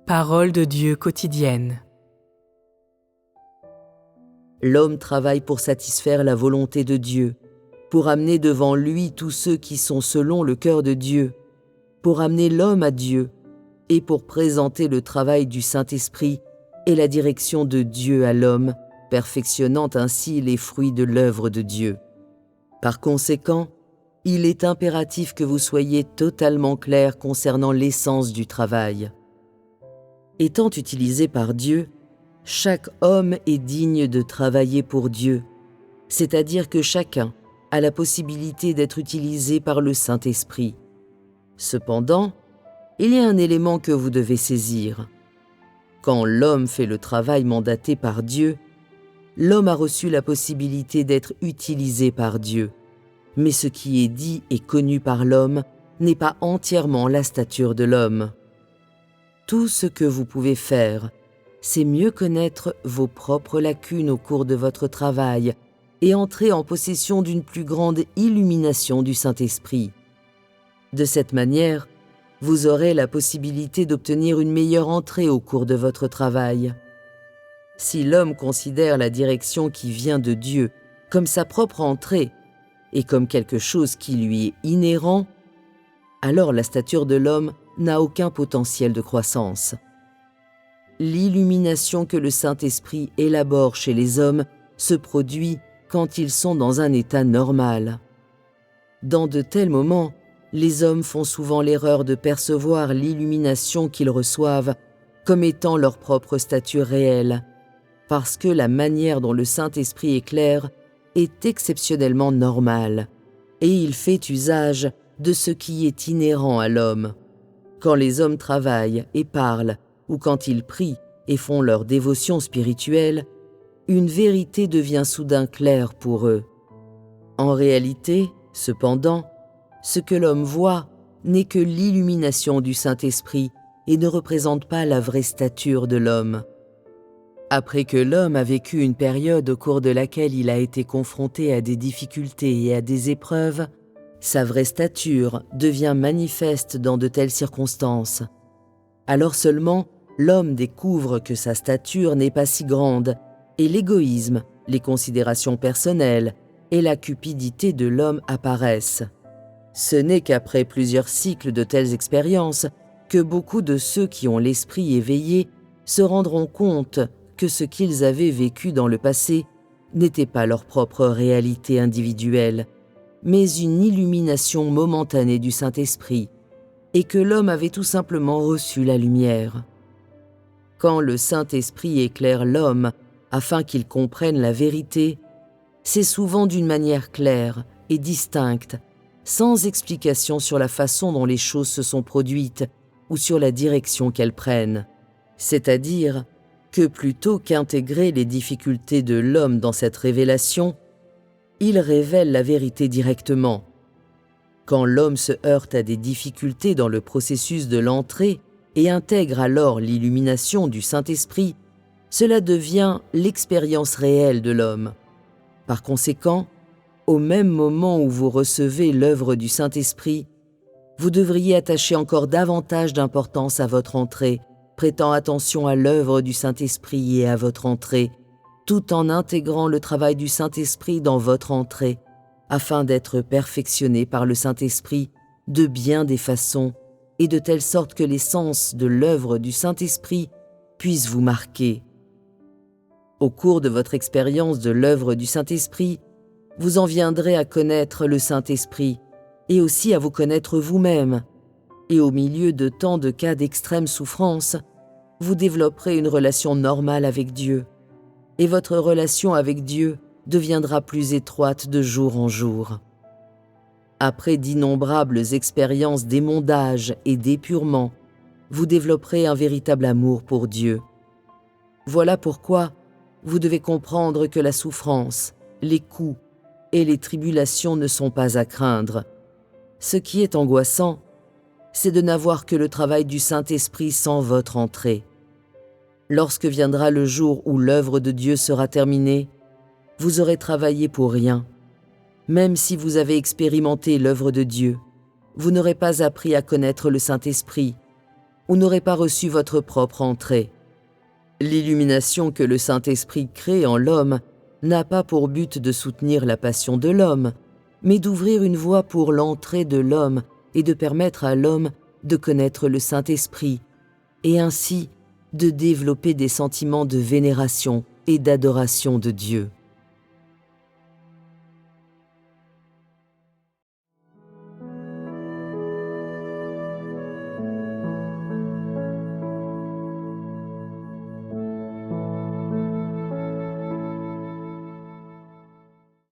Parole de Dieu quotidienne. L'homme travaille pour satisfaire la volonté de Dieu, pour amener devant lui tous ceux qui sont selon le cœur de Dieu, pour amener l'homme à Dieu et pour présenter le travail du Saint-Esprit et la direction de Dieu à l'homme, perfectionnant ainsi les fruits de l'œuvre de Dieu. Par conséquent, il est impératif que vous soyez totalement clair concernant l'essence du travail. Étant utilisé par Dieu, chaque homme est digne de travailler pour Dieu, c'est-à-dire que chacun a la possibilité d'être utilisé par le Saint-Esprit. Cependant, il y a un élément que vous devez saisir. Quand l'homme fait le travail mandaté par Dieu, l'homme a reçu la possibilité d'être utilisé par Dieu. Mais ce qui est dit et connu par l'homme n'est pas entièrement la stature de l'homme. Tout ce que vous pouvez faire, c'est mieux connaître vos propres lacunes au cours de votre travail et entrer en possession d'une plus grande illumination du Saint-Esprit. De cette manière, vous aurez la possibilité d'obtenir une meilleure entrée au cours de votre travail. Si l'homme considère la direction qui vient de Dieu comme sa propre entrée et comme quelque chose qui lui est inhérent, alors la stature de l'homme n'a aucun potentiel de croissance. L'illumination que le Saint-Esprit élabore chez les hommes se produit quand ils sont dans un état normal. Dans de tels moments, les hommes font souvent l'erreur de percevoir l'illumination qu'ils reçoivent comme étant leur propre stature réelle, parce que la manière dont le Saint-Esprit éclaire est exceptionnellement normale, et il fait usage de ce qui est inhérent à l'homme. Quand les hommes travaillent et parlent, ou quand ils prient et font leur dévotion spirituelle, une vérité devient soudain claire pour eux. En réalité, cependant, ce que l'homme voit n'est que l'illumination du Saint-Esprit et ne représente pas la vraie stature de l'homme. Après que l'homme a vécu une période au cours de laquelle il a été confronté à des difficultés et à des épreuves, sa vraie stature devient manifeste dans de telles circonstances. Alors seulement, l'homme découvre que sa stature n'est pas si grande, et l'égoïsme, les considérations personnelles et la cupidité de l'homme apparaissent. Ce n'est qu'après plusieurs cycles de telles expériences que beaucoup de ceux qui ont l'esprit éveillé se rendront compte que ce qu'ils avaient vécu dans le passé n'était pas leur propre réalité individuelle, mais une illumination momentanée du Saint-Esprit, et que l'homme avait tout simplement reçu la lumière. Quand le Saint-Esprit éclaire l'homme afin qu'il comprenne la vérité, c'est souvent d'une manière claire et distincte, sans explication sur la façon dont les choses se sont produites ou sur la direction qu'elles prennent. C'est-à-dire que plutôt qu'intégrer les difficultés de l'homme dans cette révélation, il révèle la vérité directement. Quand l'homme se heurte à des difficultés dans le processus de l'entrée et intègre alors l'illumination du Saint-Esprit, cela devient l'expérience réelle de l'homme. Par conséquent, au même moment où vous recevez l'œuvre du Saint-Esprit, vous devriez attacher encore davantage d'importance à votre entrée, prêtant attention à l'œuvre du Saint-Esprit et à votre entrée, tout en intégrant le travail du Saint-Esprit dans votre entrée, afin d'être perfectionné par le Saint-Esprit de bien des façons et de telle sorte que l'essence de l'œuvre du Saint-Esprit puisse vous marquer. Au cours de votre expérience de l'œuvre du Saint-Esprit, vous en viendrez à connaître le Saint-Esprit et aussi à vous connaître vous-même. Et au milieu de tant de cas d'extrême souffrance, vous développerez une relation normale avec Dieu. Et votre relation avec Dieu deviendra plus étroite de jour en jour. Après d'innombrables expériences d'émondage et d'épurement, vous développerez un véritable amour pour Dieu. Voilà pourquoi vous devez comprendre que la souffrance, les coups et les tribulations ne sont pas à craindre. Ce qui est angoissant, c'est de n'avoir que le travail du Saint-Esprit sans votre entrée. Lorsque viendra le jour où l'œuvre de Dieu sera terminée, vous aurez travaillé pour rien. Même si vous avez expérimenté l'œuvre de Dieu, vous n'aurez pas appris à connaître le Saint-Esprit, ou n'aurez pas reçu votre propre entrée. L'illumination que le Saint-Esprit crée en l'homme n'a pas pour but de soutenir la passion de l'homme, mais d'ouvrir une voie pour l'entrée de l'homme et de permettre à l'homme de connaître le Saint-Esprit, et ainsi de développer des sentiments de vénération et d'adoration de Dieu.